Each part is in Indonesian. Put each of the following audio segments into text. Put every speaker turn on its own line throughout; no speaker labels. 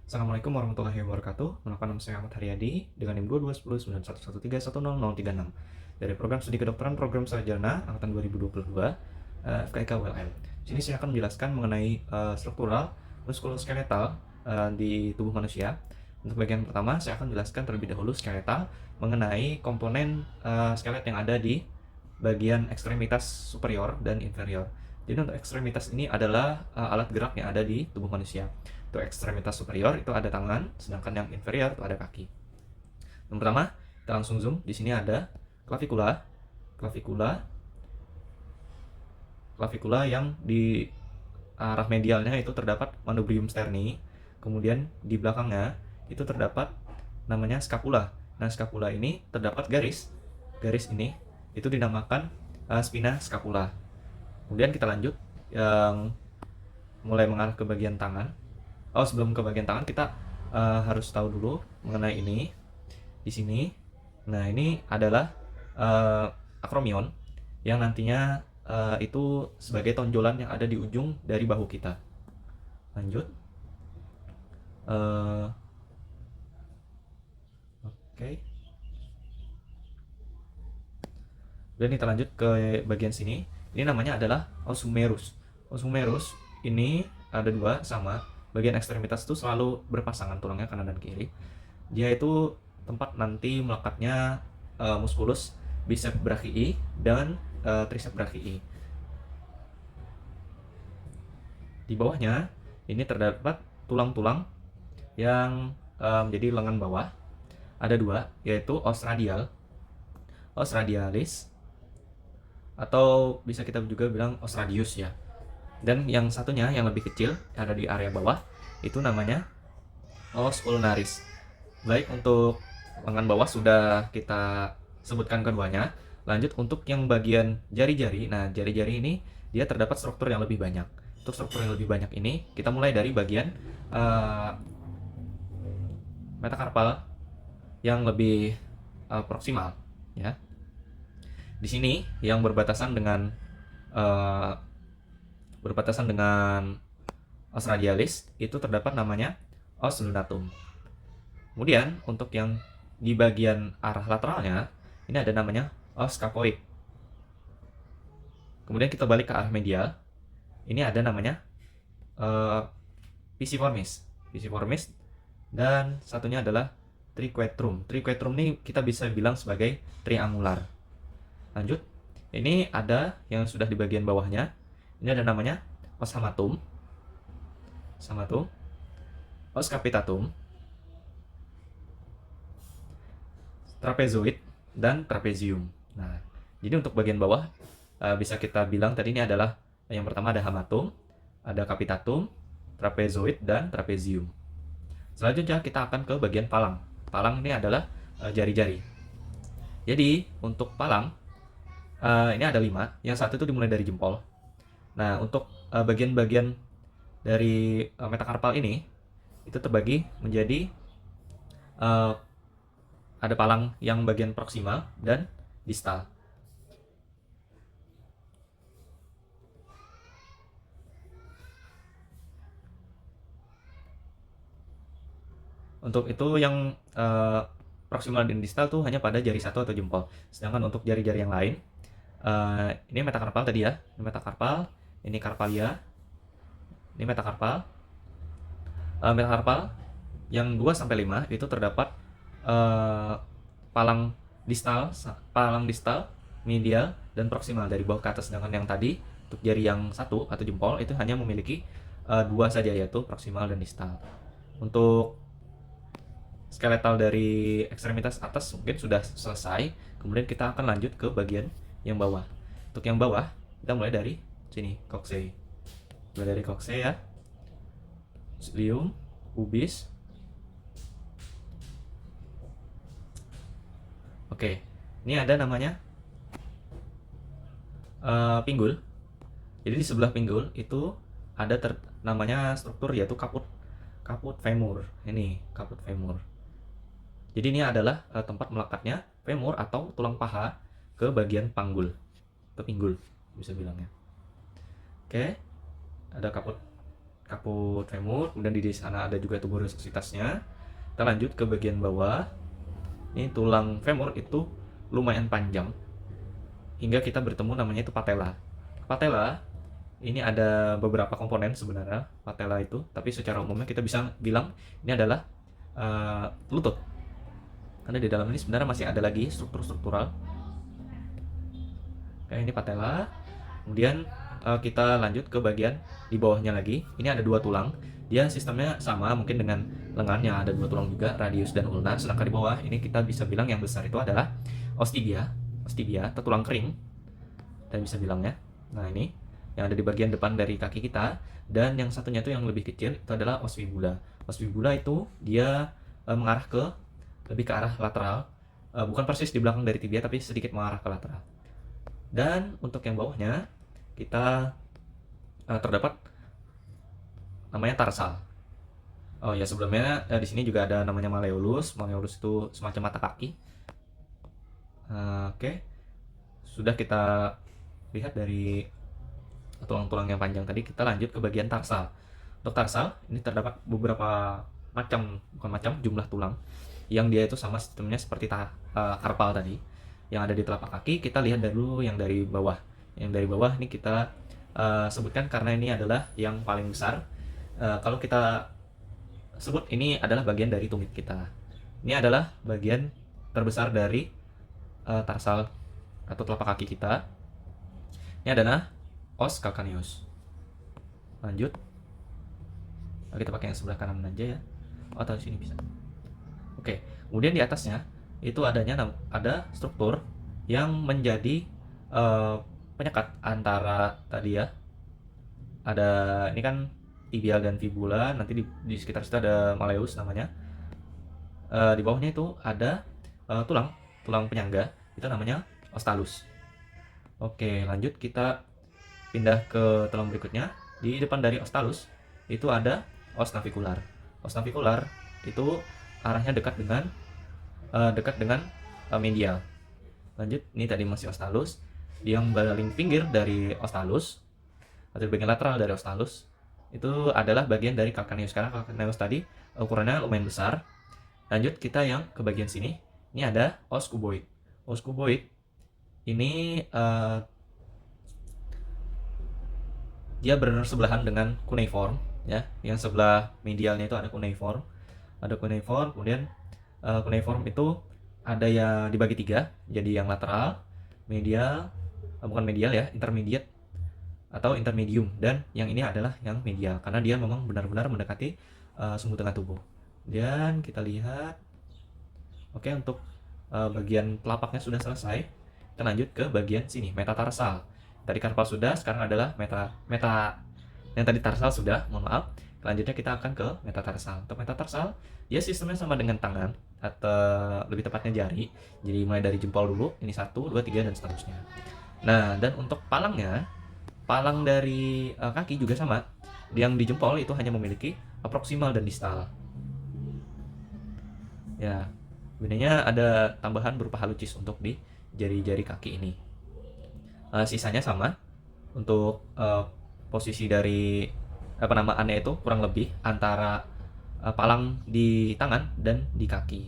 Assalamualaikum warahmatullahi wabarakatuh. Mengenalkan nama saya Ahmad Haryadi dengan NIM 22109113100036 dari program studi kedokteran program sarjana angkatan 2022 FKIK ULM. Di sini saya akan menjelaskan mengenai struktural muskuloskeletal di tubuh manusia. Untuk bagian pertama, saya akan menjelaskan terlebih dahulu skeletal mengenai komponen skelet yang ada di bagian ekstremitas superior dan inferior. Jadi untuk ekstremitas ini adalah alat gerak yang ada di tubuh manusia. Untuk ekstremitas superior itu ada tangan, sedangkan yang inferior itu ada kaki. Yang pertama, kita langsung zoom. Di sini ada klavikula, klavikula, klavikula yang di arah medialnya itu terdapat manubrium sterni. Kemudian di belakangnya itu terdapat namanya scapula. Nah, scapula ini terdapat garis. Garis ini itu dinamakan spina scapula. Kemudian kita lanjut yang mulai mengarah ke bagian tangan. Sebelum ke bagian tangan kita harus tahu dulu mengenai ini. Di sini, nah ini adalah akromion yang nantinya itu sebagai tonjolan yang ada di ujung dari bahu kita. Lanjut. Oke. Dan kita lanjut ke bagian sini. Ini namanya adalah os humerus. Os humerus ini ada dua sama. Bagian ekstremitas itu selalu berpasangan tulangnya kanan dan kiri. Dia itu tempat nanti melekatnya muskulus bicep brachii dan tricep brachii. Di bawahnya ini terdapat tulang-tulang yang menjadi lengan bawah. Ada dua, yaitu os radial, os radialis, atau bisa kita juga bilang os radius ya. Dan yang satunya yang lebih kecil yang ada di area bawah itu namanya os ulnaris. Baik, untuk lengan bawah sudah kita sebutkan keduanya. Lanjut untuk yang bagian jari-jari. Nah, jari-jari ini dia terdapat struktur yang lebih banyak. Untuk struktur yang lebih banyak ini kita mulai dari bagian metakarpal yang lebih proksimal ya. Di sini yang berbatasan dengan os radialis itu terdapat namanya os lunatum. Kemudian untuk yang di bagian arah lateralnya ini ada namanya os scapuloid. Kemudian kita balik ke arah medial. Ini ada namanya pisiformis. Pisiformis dan satunya adalah triquetrum. Triquetrum ini kita bisa bilang sebagai triangular. Lanjut. Ini ada yang sudah di bagian bawahnya. Ini ada namanya os hamatum, os capitatum, trapezoid, dan trapezium. Nah, jadi untuk bagian bawah bisa kita bilang tadi ini adalah yang pertama ada hamatum, ada capitatum, trapezoid, dan trapezium. Selanjutnya kita akan ke bagian palang. Palang ini adalah jari-jari. Jadi untuk palang ini ada 5. Yang satu itu dimulai dari jempol. Nah, untuk bagian-bagian dari metakarpal ini itu terbagi menjadi ada palang yang bagian proksimal dan distal. Untuk itu yang proksimal dan distal tuh hanya pada jari satu atau jempol. Sedangkan untuk jari-jari yang lain, ini metakarpal tadi ya, ini metakarpal, ini karpalia, ini metakarpal. Metakarpal yang 2 sampai 5 itu terdapat palang distal, medial, dan proksimal dari bawah ke atas. Sedangkan yang tadi untuk jari yang satu atau jempol itu hanya memiliki 2 saja, yaitu proksimal dan distal. Untuk skeletal dari ekstremitas atas mungkin sudah selesai. Kemudian kita akan lanjut ke bagian yang bawah. Untuk yang bawah kita mulai dari sini, coxae. Mulai dari coxae ya. Ilium, pubis. Oke, ini ada namanya pinggul. Jadi di sebelah pinggul itu ada namanya struktur yaitu caput femur. Ini caput femur. Jadi ini adalah tempat melekatnya femur atau tulang paha ke bagian panggul, ke pinggul bisa bilangnya. Oke, ada caput kaput femur, kemudian di sana ada juga tubuh resuscitasnya. Kita lanjut ke bagian bawah. Ini tulang femur itu lumayan panjang hingga kita bertemu namanya itu patella. Patella ini ada beberapa komponen sebenarnya patella itu, tapi secara umumnya kita bisa bilang ini adalah lutut. Karena di dalam ini sebenarnya masih ada lagi struktur-struktural. Oke, ini patella. Kemudian kita lanjut ke bagian di bawahnya lagi. Ini ada dua tulang. Dia sistemnya sama mungkin dengan lengannya, ada dua tulang juga, radius dan ulnar. Sedangkan di bawah ini kita bisa bilang yang besar itu adalah os tibia atau tulang kering. Kita bisa bilangnya. Nah, ini yang ada di bagian depan dari kaki kita. Dan yang satunya itu yang lebih kecil itu adalah os fibula. Os fibula itu dia mengarah lebih ke arah lateral. Bukan persis di belakang dari tibia, tapi sedikit mengarah ke lateral. Dan untuk yang bawahnya kita terdapat namanya tarsal. Oh ya, sebelumnya di sini juga ada namanya malleolus. Malleolus itu semacam mata kaki. Oke. Sudah kita lihat dari tulang-tulang yang panjang tadi, kita lanjut ke bagian tarsal. Untuk tarsal ini terdapat beberapa jumlah tulang yang dia itu sama sistemnya seperti karpal tadi yang ada di telapak kaki. Kita lihat dulu yang dari bawah. Yang dari bawah ini kita sebutkan karena ini adalah yang paling besar. Kalau kita sebut ini adalah bagian dari tumit kita. Ini adalah bagian terbesar dari tarsal atau telapak kaki kita. Ini adalah os calcaneus. Lanjut. Nah, kita pakai yang sebelah kanan aja ya. Atau sini bisa. Oke. Kemudian di atasnya itu ada struktur yang menjadi penyekat antara tadi ya. Ada ini kan tibial dan fibula, nanti di sekitar situ ada malleus namanya. Di bawahnya itu ada tulang penyangga, itu namanya os talus. Oke, lanjut kita pindah ke tulang berikutnya. Di depan dari os talus itu ada os navicular. Os navicular itu arahnya dekat dengan medial. Lanjut, ini tadi masih os talus. Yang paling pinggir dari os talus atau bagian lateral dari os talus itu adalah bagian dari calcaneus. Karena calcaneus tadi ukurannya lumayan besar. Lanjut kita yang ke bagian sini. Ini ada os cuboid. Os cuboid ini dia bersebelahan dengan cuneiform ya. Yang sebelah medialnya itu ada cuneiform. Kemudian cuneiform itu ada yang dibagi tiga. Jadi yang lateral, medial, bukan medial ya, intermediate atau intermedium, dan yang ini adalah yang medial karena dia memang benar-benar mendekati sumbu tengah tubuh. Dan kita lihat, oke, untuk bagian telapaknya sudah selesai. Kita lanjut ke bagian sini, metatarsal. Tadi karpal sudah, sekarang adalah yang tadi tarsal sudah, mohon maaf. Selanjutnya kita akan ke metatarsal. Untuk metatarsal, ya sistemnya sama dengan tangan atau lebih tepatnya jari. Jadi mulai dari jempol dulu, ini 1, 2, 3 dan seterusnya. Nah, dan untuk palang dari kaki juga sama. Yang di jempol itu hanya memiliki proksimal dan distal. Ya, bedanya ada tambahan berupa halucis untuk di jari-jari kaki ini. Sisanya sama. Untuk posisi dari penamaannya itu kurang lebih antara palang di tangan dan di kaki.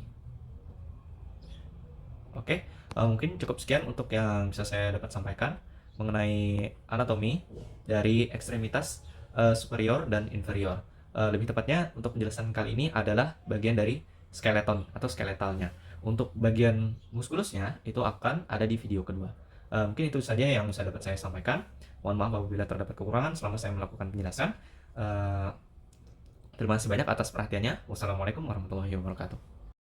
Oke, mungkin cukup sekian untuk yang bisa saya dapat sampaikan mengenai anatomi dari ekstremitas superior dan inferior. Lebih tepatnya untuk penjelasan kali ini adalah bagian dari skeleton atau skeletalnya. Untuk bagian muskulusnya itu akan ada di video kedua. Mungkin itu saja yang bisa dapat saya sampaikan. Mohon maaf apabila terdapat kekurangan selama saya melakukan penjelasan. Terima kasih banyak atas perhatiannya. Wassalamualaikum warahmatullahi wabarakatuh.